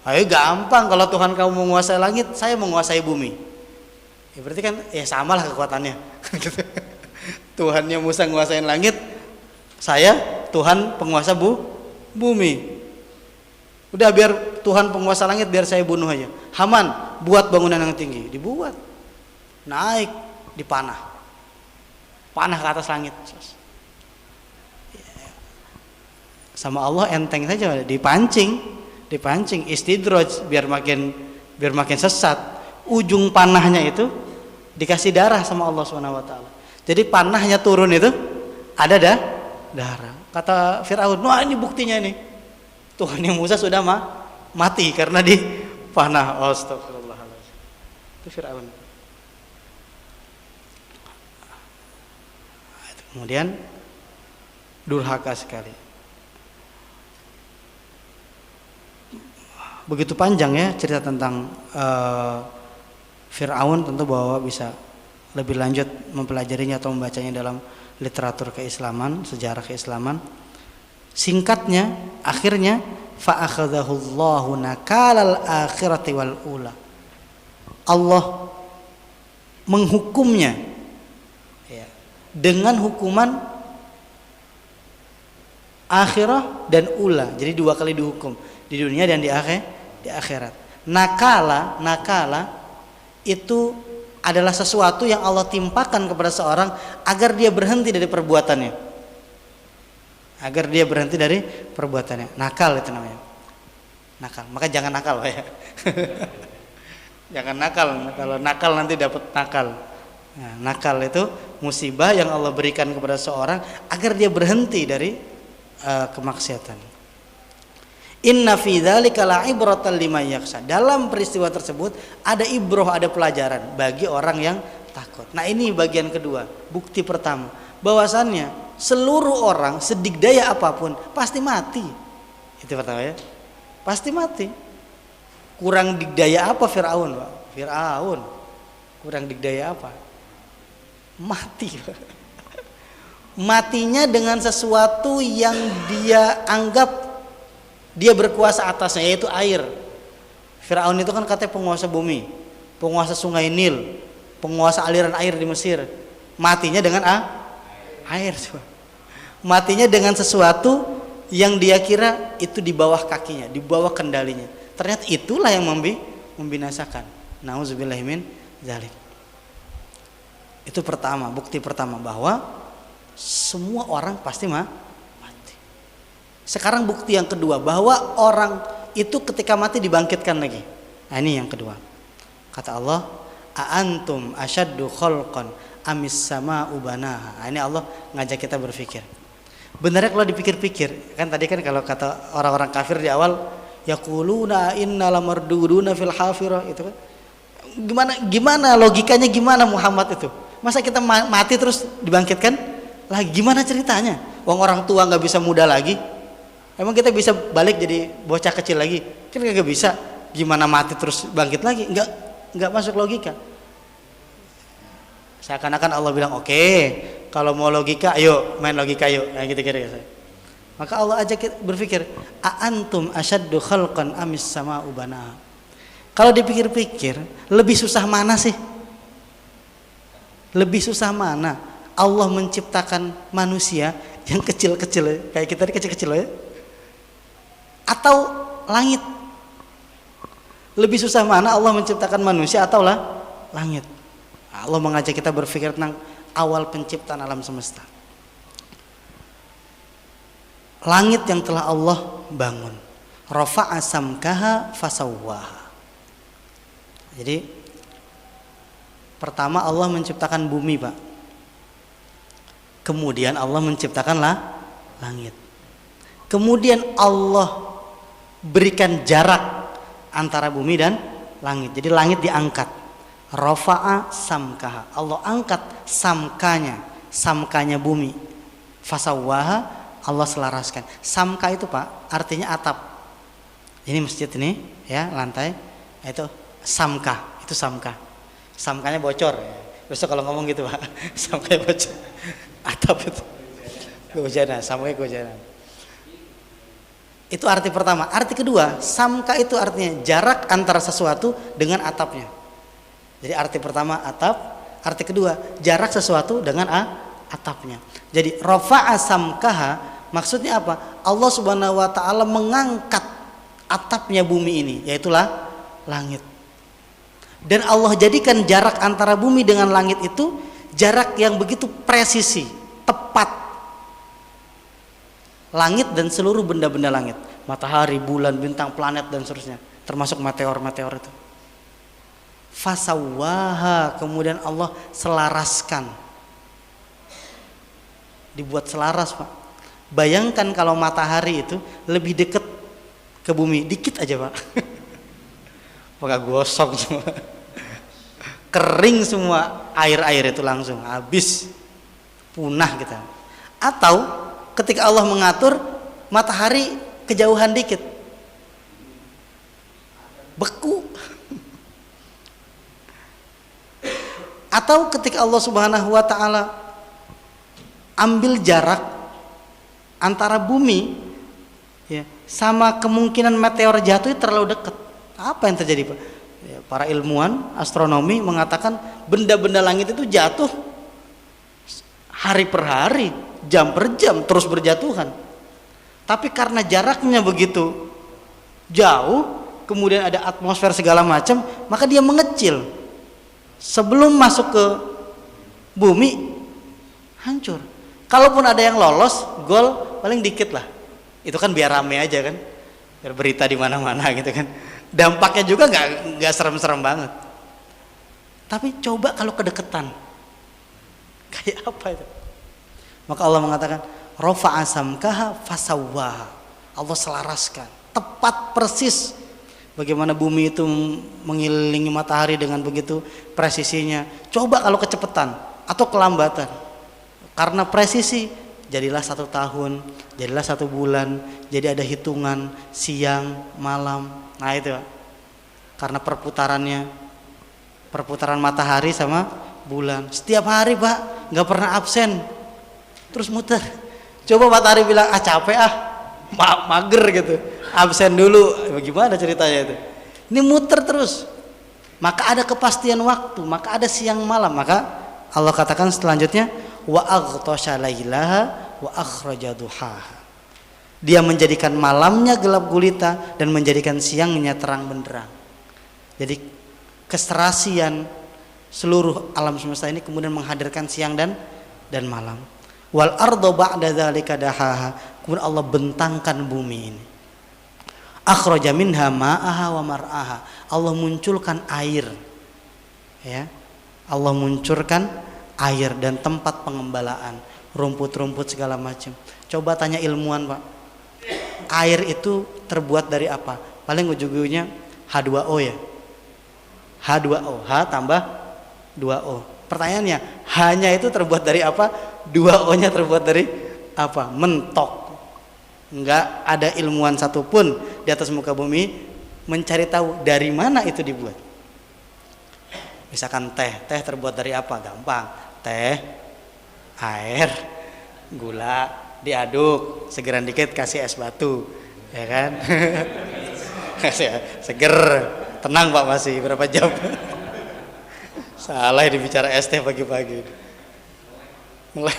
ayo gampang, kalau Tuhan kamu menguasai langit, saya menguasai bumi. Ya berarti kan ya samalah kekuatannya. Tuhannya Musa menguasai langit, saya Tuhan penguasa bumi. Udah biar Tuhan penguasa langit, biar saya bunuh aja. Haman, buat bangunan yang tinggi. Dibuat. Naik, dipanah. Panah ke atas langit. Sama Allah enteng saja, dipancing istidraj biar makin sesat. Ujung panahnya itu dikasih darah sama Allah Subhanahu wa taala. Jadi panahnya turun itu ada darah. Kata Firaun, "Wah, ini buktinya nih. Tuhan yang Musa sudah mati karena dipanah." Astagfirullahaladzim. Itu Firaun. Kemudian durhaka sekali. Begitu panjang ya cerita tentang Fir'aun, tentu bahwa bisa lebih lanjut mempelajarinya atau membacanya dalam literatur keislaman, sejarah keislaman. Singkatnya, akhirnya fa'akhadhahullahu nakalal akhirati wal ula. Allah menghukumnya ya, dengan hukuman akhirah dan ula. Jadi 2 kali dihukum, di dunia dan di akhirat. Nakala itu adalah sesuatu yang Allah timpakan kepada seorang agar dia berhenti dari perbuatannya. Nakal itu namanya. Nakal. Maka jangan nakal ya. Jangan nakal. Kalau nakal nanti dapat nakal. Nah, nakal itu musibah yang Allah berikan kepada seorang agar dia berhenti dari kemaksiatan. Inna fi dzalika la'ibratan liman yakhsha. Dalam peristiwa tersebut ada ibroh, ada pelajaran bagi orang yang takut. Nah, ini bagian kedua, bukti pertama, bahwasannya seluruh orang sedigdaya apapun pasti mati. Itu pertama ya. Pasti mati. Kurang digdaya apa Firaun, Pak? Firaun kurang digdaya apa? Mati. Matinya dengan sesuatu yang dia anggap dia berkuasa atasnya, yaitu air. Firaun itu kan katanya penguasa bumi, penguasa sungai Nil, penguasa aliran air di Mesir. Matinya dengan air. Matinya dengan sesuatu yang dia kira itu di bawah kakinya, di bawah kendalinya. Ternyata itulah yang membinasakan. Nauzubillahi min dzalik. Itu pertama, bukti pertama bahwa semua orang pasti mati. Sekarang bukti yang kedua, bahwa orang itu ketika mati dibangkitkan lagi. Nah, ini yang kedua. Kata Allah, "A'antum asyaddu khalqan amis sama'u banaha." Nah, ini Allah ngajak kita berpikir. Benar kalau dipikir-pikir, kan tadi kan kalau kata orang-orang kafir di awal, yaquluna inna lamarduduna fil hafirah, itu kan. Gimana logikanya, gimana Muhammad itu? Masa kita mati terus dibangkitkan lagi? Gimana ceritanya? Wong orang tua nggak bisa muda lagi. Emang kita bisa balik jadi bocah kecil lagi? Kan nggak bisa. Gimana mati terus bangkit lagi? Nggak masuk logika. Seakan-akan Allah bilang, oke, kalau mau logika, ayo main logika yuk. Nah, gitu kira-kira. Maka Allah ajak kita berpikir, "A'antum asyaddu khalqan amis sama'u banaha." Kalau dipikir-pikir, lebih susah mana sih? Lebih susah mana? Allah menciptakan manusia yang kecil-kecil, kayak kita ini kecil-kecil ya. Atau langit? Lebih susah mana Allah menciptakan manusia atau langit? Allah mengajak kita berpikir tentang awal penciptaan alam semesta. Langit yang telah Allah bangun, rafa'a samkaha fasawwaha. Jadi pertama Allah menciptakan bumi, Pak. Kemudian Allah menciptakan langit. Kemudian Allah berikan jarak antara bumi dan langit. Jadi langit diangkat. Rafa'a samkaha. Allah angkat samkanya bumi. Fasawwaha, Allah selaraskan. Samka itu, Pak, artinya atap. Ini masjid ini ya, lantai itu samka, itu samka. Samkanya bocor. Besok kalau ngomong gitu, Pak, samkanya bocor. atap itu. Kehujanan, sama kayak kehujanan. Itu arti pertama. Arti kedua, samka itu artinya jarak antara sesuatu dengan atapnya. Jadi arti pertama atap, arti kedua jarak sesuatu dengan atapnya. Jadi rafa'a samkaha maksudnya apa? Allah Subhanahu wa taala mengangkat atapnya bumi ini, yaitulah langit. Dan Allah jadikan jarak antara bumi dengan langit itu jarak yang begitu presisi, tepat. Langit dan seluruh benda-benda langit, matahari, bulan, bintang, planet dan seterusnya, termasuk meteor-meteor itu. Fasawwaha, kemudian Allah selaraskan, dibuat selaras, Pak. Bayangkan kalau matahari itu lebih dekat ke bumi dikit aja, Pak. Maka gosong semua, kering semua, air-air itu langsung habis, punah kita. Atau ketika Allah mengatur matahari kejauhan dikit, beku. Atau ketika Allah Subhanahu wa taala ambil jarak antara bumi ya, sama kemungkinan meteor jatuh terlalu dekat. Apa yang terjadi, Pak? Ya, para ilmuwan astronomi mengatakan benda-benda langit itu jatuh hari per hari, jam per jam, terus berjatuhan. Tapi karena jaraknya begitu jauh, kemudian ada atmosfer segala macam, maka dia mengecil. Sebelum masuk ke bumi hancur. Kalaupun ada yang lolos, gol paling dikit lah. Itu kan biar rame aja kan, biar berita di mana-mana gitu kan. Dampaknya juga nggak serem-serem banget. Tapi coba kalau kedeketan, kayak apa itu? Maka Allah mengatakan rafa'a samkaha fasawwaha. Allah selaraskan tepat persis bagaimana bumi itu mengelilingi matahari dengan begitu presisinya. Coba kalau kecepatan atau kelambatan, karena presisi jadilah 1 tahun, jadilah 1 bulan, jadi ada hitungan siang malam. Nah itu karena perputaran matahari sama bulan setiap hari, Pak, nggak pernah absen, terus muter. Coba matahari bilang capek mager gitu, absen dulu, bagaimana ceritanya itu? Ini muter terus, maka ada kepastian waktu, maka ada siang malam. Maka Allah katakan selanjutnya wa aghtasha lailaha wa akhraja duhaha. Dia menjadikan malamnya gelap gulita dan menjadikan siangnya terang benderang. Jadi keserasian seluruh alam semesta ini kemudian menghadirkan siang dan malam. Wal ardo ba'da dzalika dahaha, kemudian Allah bentangkan bumi ini. Akhraja minha ma'aha wa mar'aha. Allah munculkan air. Ya. Allah munculkan air dan tempat pengembalaan, rumput-rumput segala macam. Coba tanya ilmuwan, Pak. Air itu terbuat dari apa? Paling ujung-ujungnya H2O ya. H2O, H tambah 2O. Pertanyaannya, H-nya itu terbuat dari apa? 2O-nya terbuat dari apa? Mentok. Enggak ada ilmuwan satupun di atas muka bumi mencari tahu dari mana itu dibuat. Misalkan teh terbuat dari apa? Gampang. Teh, air, gula, diaduk, segeran dikit kasih es batu, ya kan? Seger, tenang Pak, masih berapa jam? Salah dibicara es teh pagi-pagi. Mulai.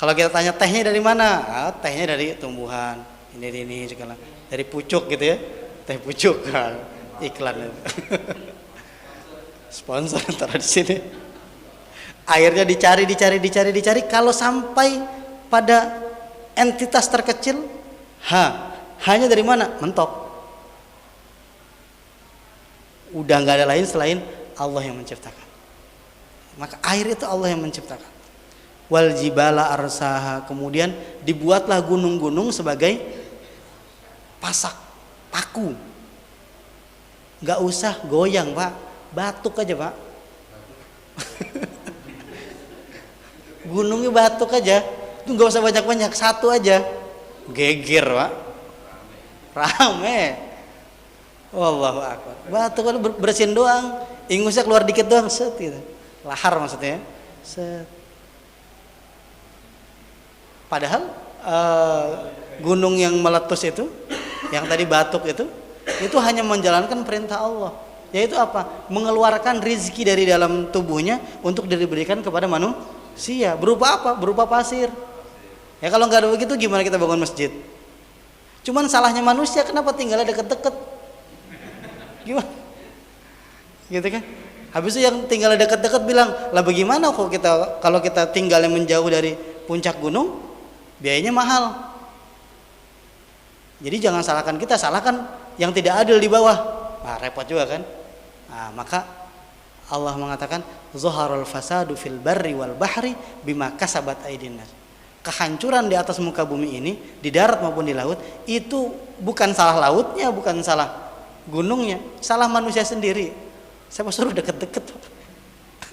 Kalau kita tanya tehnya dari mana? Tehnya dari tumbuhan, ini segala, dari pucuk gitu ya, teh pucuk, iklan itu. Sponsor taruh di sini. Airnya dicari. Kalau sampai pada entitas terkecil, hanya dari mana? Mentok. Udah nggak ada lain selain Allah yang menciptakan. Maka air itu Allah yang menciptakan. Wal jibala arsaha, kemudian dibuatlah gunung-gunung sebagai paku. Nggak usah goyang, Pak, batuk aja, Pak. Gunungnya batuk aja, itu nggak usah banyak-banyak, 1 aja, geger, Pak, rame. Wallahu akbar. Batuk kalau bersihin doang, ingusnya keluar dikit doang, set gitu. Lahar maksudnya, set. Padahal gunung yang meletus itu, yang tadi batuk itu hanya menjalankan perintah Allah. Yaitu apa? Mengeluarkan rizki dari dalam tubuhnya untuk diberikan kepada manusia. Berupa apa? Berupa pasir. Ya kalau nggak ada begitu gimana kita bangun masjid? Cuman salahnya manusia kenapa tinggalnya deket-deket? Gimana? Gitu kan? Habis itu yang tinggalnya deket-deket bilang, lah bagaimana kok kalau kita tinggalnya menjauh dari puncak gunung, biayanya mahal. Jadi jangan salahkan kita, salahkan yang tidak adil di bawah. Nah, repot juga kan? Nah, maka Allah mengatakan zaharul fasadu fil barri wal bahri bima kasabat aydin nas. Kehancuran di atas muka bumi ini, di darat maupun di laut, itu bukan salah lautnya, bukan salah gunungnya, salah manusia sendiri. Saya suruh deket-deket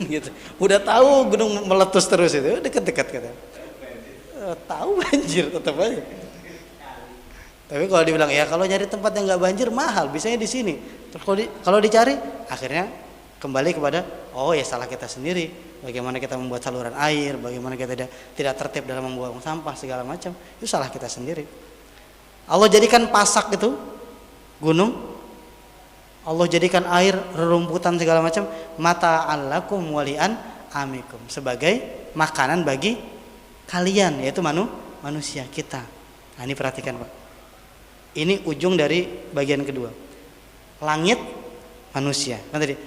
gitu. Udah tahu gunung meletus terus itu, deket-deket kata. Tahu banjir tetap aja. Tapi kalau dibilang ya kalau nyari tempat yang nggak banjir mahal, bisanya di sini. Terus kalau dicari, akhirnya kembali kepada oh ya salah kita sendiri. Bagaimana kita membuat saluran air, bagaimana kita tidak tertib dalam membuang sampah segala macam, itu salah kita sendiri. Allah jadikan pasak itu gunung, Allah jadikan air rerumputan segala macam mata alakum walian amikum sebagai makanan bagi kalian, yaitu manusia kita. Nah, ini perhatikan Pak. Ini ujung dari bagian kedua. Langit manusia. Kan tadi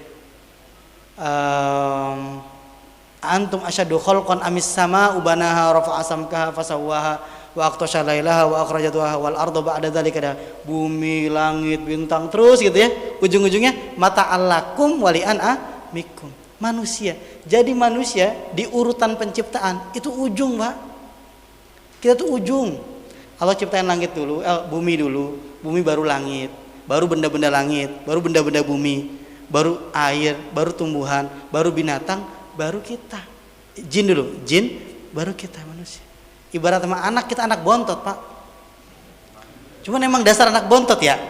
antum asyaddu khalqan amis sama ubanaha rafa'a samkaha fasawwaha wa aqtasha lailaha wa akhrajatuha wal arda ba'da dzalika. Bumi, langit, bintang terus gitu ya. Ujung-ujungnya mata allakum walian amikum. Manusia. Jadi manusia di urutan penciptaan itu ujung, Pak. Kita tuh ujung. Allah ciptain langit dulu, bumi dulu, bumi baru langit, baru benda-benda langit, baru benda-benda bumi, baru air, baru tumbuhan, baru binatang, baru kita. Jin dulu, jin, baru kita manusia. Ibarat sama anak, kita anak bontot, Pak. Cuman emang dasar anak bontot ya,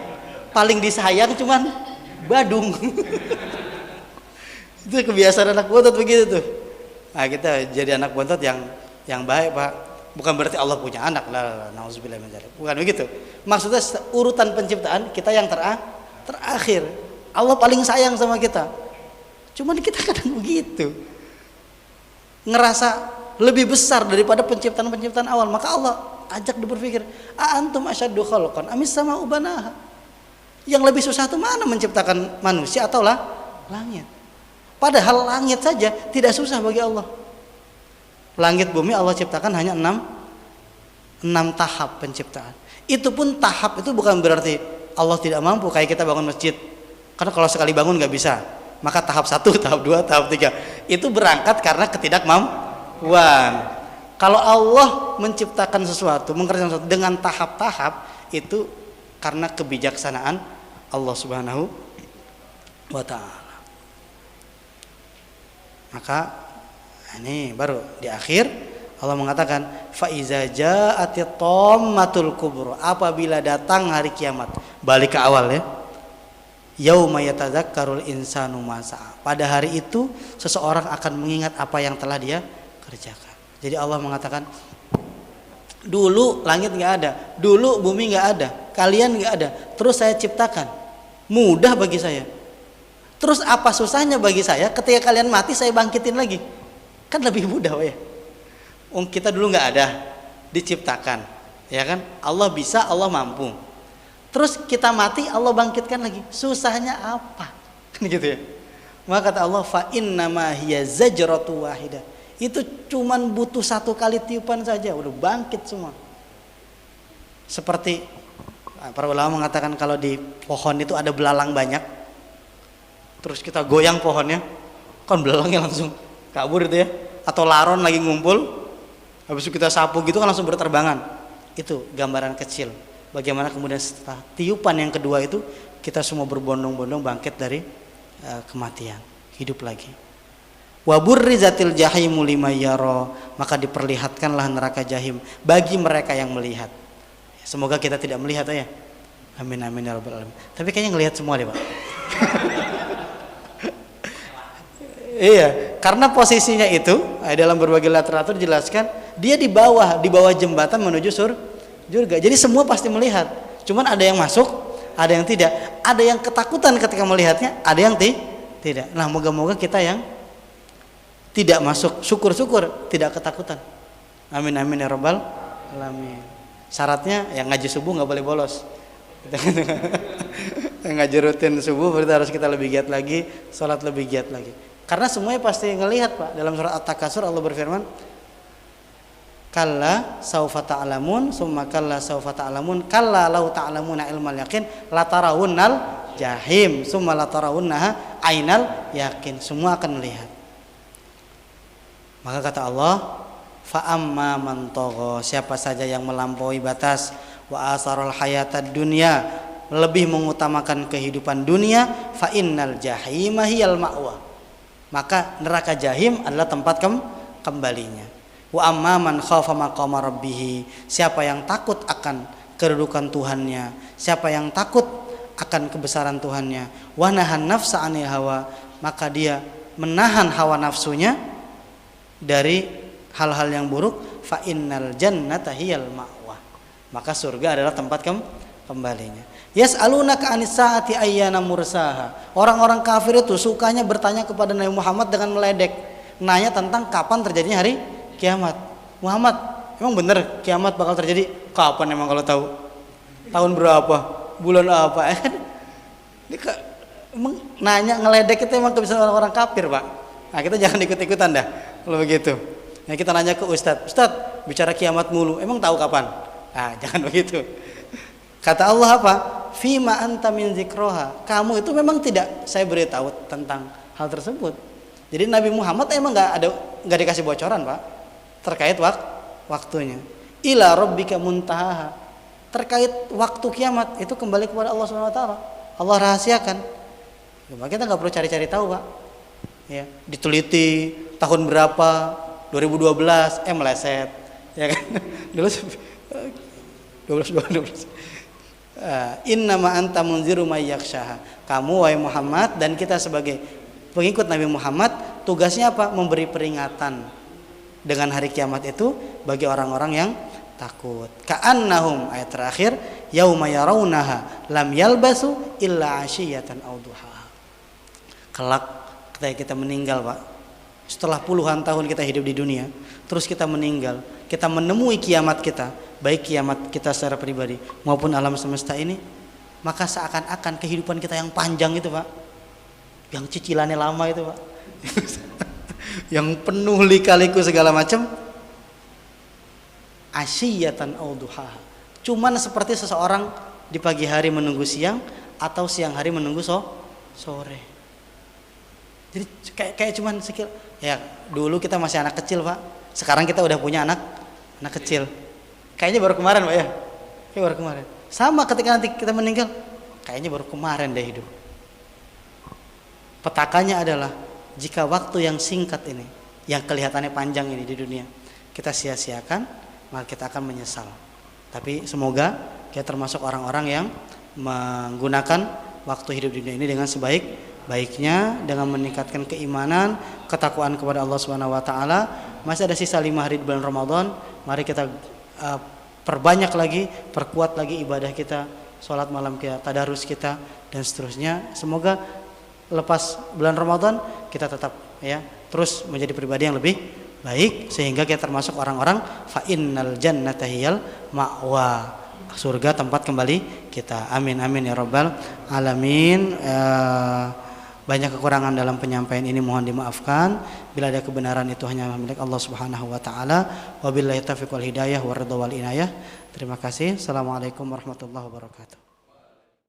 paling disayang cuman badung. Itu kebiasaan anak bontot begitu tuh. Nah kita jadi anak bontot yang baik, Pak. Bukan berarti Allah punya anak, nauzubillah min dzalik. Bukan begitu. Maksudnya urutan penciptaan kita yang terakhir. Allah paling sayang sama kita. Cuman kita kadang begitu. Ngerasa lebih besar daripada penciptaan-penciptaan awal. Maka Allah ajak dia berpikir, antum asyaddu khalqan amis sama ubanaha. Yang lebih susah itu mana menciptakan manusia atau langit. Padahal langit saja tidak susah bagi Allah. Langit bumi Allah ciptakan hanya 6 tahap penciptaan. Itu pun tahap itu bukan berarti Allah tidak mampu kayak kita bangun masjid. Karena kalau sekali bangun nggak bisa. Maka tahap 1, tahap 2, tahap 3 itu berangkat karena ketidakmampuan. Kalau Allah menciptakan sesuatu, mengerjakan sesuatu dengan tahap-tahap, itu karena kebijaksanaan Allah Subhanahu wa ta'ala. Maka ini baru di akhir Allah mengatakan fa iza ja'atit tammatul kubra, apabila datang hari kiamat. Balik ke awal ya. Yauma yatadzakkarul insanu ma sa'a. Pada hari itu seseorang akan mengingat apa yang telah dia kerjakan. Jadi Allah mengatakan dulu langit nggak ada, dulu bumi nggak ada, kalian nggak ada, terus saya ciptakan, mudah bagi saya. Terus apa susahnya bagi saya ketika kalian mati saya bangkitin lagi? Kan lebih mudah ya. Kita dulu nggak ada, diciptakan, ya kan? Allah bisa, Allah mampu. Terus kita mati, Allah bangkitkan lagi. Susahnya apa? Kan gitu ya. Maka kata Allah, fa innama hiya zajratu wahidah. Itu cuman butuh 1 kali tiupan saja, udah bangkit semua. Seperti para ulama mengatakan kalau di pohon itu ada belalang banyak, terus kita goyang pohonnya, kan belalangnya langsung kabur itu ya. Atau laron lagi ngumpul, habis itu kita sapu gitu kan langsung berterbangan. Itu gambaran kecil. Bagaimana kemudian setelah tiupan yang kedua itu kita semua berbondong-bondong bangkit dari kematian, hidup lagi. Wa burrizatil jahimu liman yara, maka diperlihatkanlah neraka jahim bagi mereka yang melihat. Semoga kita tidak melihat ya. Amin amin ya rabbal alamin. Tapi kayaknya ngelihat semua deh, Pak. Iya, karena posisinya itu dalam berbagai literatur jelaskan dia di bawah jembatan menuju surga. Jadi semua pasti melihat. Cuman ada yang masuk, ada yang tidak. Ada yang ketakutan ketika melihatnya, ada yang tidak. Nah, moga-moga kita yang tidak masuk, syukur-syukur tidak ketakutan. Amin amin ya rabbal alamin. Syaratnya yang ngaji subuh nggak boleh bolos. Ngaji rutin subuh berarti harus kita lebih giat lagi, sholat lebih giat lagi. Karena semuanya pasti ngelihat Pak. Dalam surat At-Takasur Allah berfirman, kalla saufa ta'lamun, summa kalla saufa ta'lamun, kalla law ta'lamuna ilmal yaqin, latarawunnal jahim, summa latarawunnaha ainal yakin. Semua akan melihat. Maka kata Allah, fa amma man tagha, siapa saja yang melampaui batas, wa asarul hayatad dunya, lebih mengutamakan kehidupan dunia, fa innal jahima hiyal ma'wa, maka neraka jahim adalah tempat kembalinya. Wa amma man khafa maqama rabbih, siapa yang takut akan kedudukan Tuhannya, siapa yang takut akan kebesaran Tuhannya, wa nahan nafsa 'anil hawa, maka dia menahan hawa nafsunya dari hal-hal yang buruk, fa innal jannata hiyal ma'wa, maka surga adalah tempat kembalinya. Yas'alunaka 'anis saati ayyana mursaha. Orang-orang kafir itu sukanya bertanya kepada Nabi Muhammad dengan meledek, nanya tentang kapan terjadinya hari kiamat. Muhammad, emang benar kiamat bakal terjadi? Kapan emang kalau tahu? Tahun berapa? Bulan apa? Emang nanya ngeledek itu emang kebiasaan orang-orang kafir, Pak. Nah, kita jangan ikut-ikutan dah kalau begitu. Nah, kita nanya ke Ustadz, bicara kiamat mulu, emang tahu kapan? Nah, jangan begitu. Kata Allah apa? Fima anta min zikroha. Kamu itu memang tidak saya beritahu tentang hal tersebut. Jadi Nabi Muhammad emang nggak dikasih bocoran Pak terkait waktunya. Ila rabbika muntahaha. Terkait waktu kiamat itu kembali kepada Allah SWT. Allah rahasiakan. Maka kita nggak perlu cari-cari tahu Pak. Ya, diteliti tahun berapa 2012 meleset ya kan. Dulu 12 innama anta munziru may yakhshaha. Kamu wahai Muhammad dan kita sebagai pengikut Nabi Muhammad tugasnya apa? Memberi peringatan dengan hari kiamat itu bagi orang-orang yang takut. Ka'annahum, ayat terakhir, yauma yarawnaha lam yalbasu illa 'ashiyatan aw duha. Kelak ketika kita meninggal Pak, setelah puluhan tahun kita hidup di dunia, terus kita meninggal, kita menemui kiamat kita, baik kiamat kita secara pribadi maupun alam semesta ini, maka seakan-akan kehidupan kita yang panjang itu Pak, yang cicilannya lama itu Pak, yang penuh lika-liku segala macam, asyiyatan aw duha, cuman seperti seseorang di pagi hari menunggu siang atau siang hari menunggu sore. Jadi kayak cuman sekil. Ya dulu kita masih anak kecil Pak, sekarang kita udah punya anak kecil. Kayaknya baru kemarin Pak ya, kayak baru kemarin. Sama ketika nanti kita meninggal, kayaknya baru kemarin deh hidup. Petakannya adalah jika waktu yang singkat ini, yang kelihatannya panjang ini di dunia, kita sia-siakan, maka kita akan menyesal. Tapi semoga kita termasuk orang-orang yang menggunakan waktu hidup di dunia ini dengan sebaik-baiknya, dengan meningkatkan keimanan, ketakwaan kepada Allah Subhanahu wa taala. Masih ada sisa 5 hari di bulan Ramadan, mari kita perbanyak lagi, perkuat lagi ibadah kita, sholat malam kita, tadarus kita dan seterusnya. Semoga lepas bulan Ramadan kita tetap ya terus menjadi pribadi yang lebih baik sehingga kita termasuk orang-orang fa innal jannata hiyal ma'wa, surga tempat kembali kita. Amin amin ya rabbal alamin. Banyak kekurangan dalam penyampaian ini mohon dimaafkan. Bila ada kebenaran itu hanya milik Allah Subhanahu wa taala. Wabillahi taufiq wal hidayah war ridha wal inayah. Terima kasih. Assalamualaikum warahmatullahi wabarakatuh.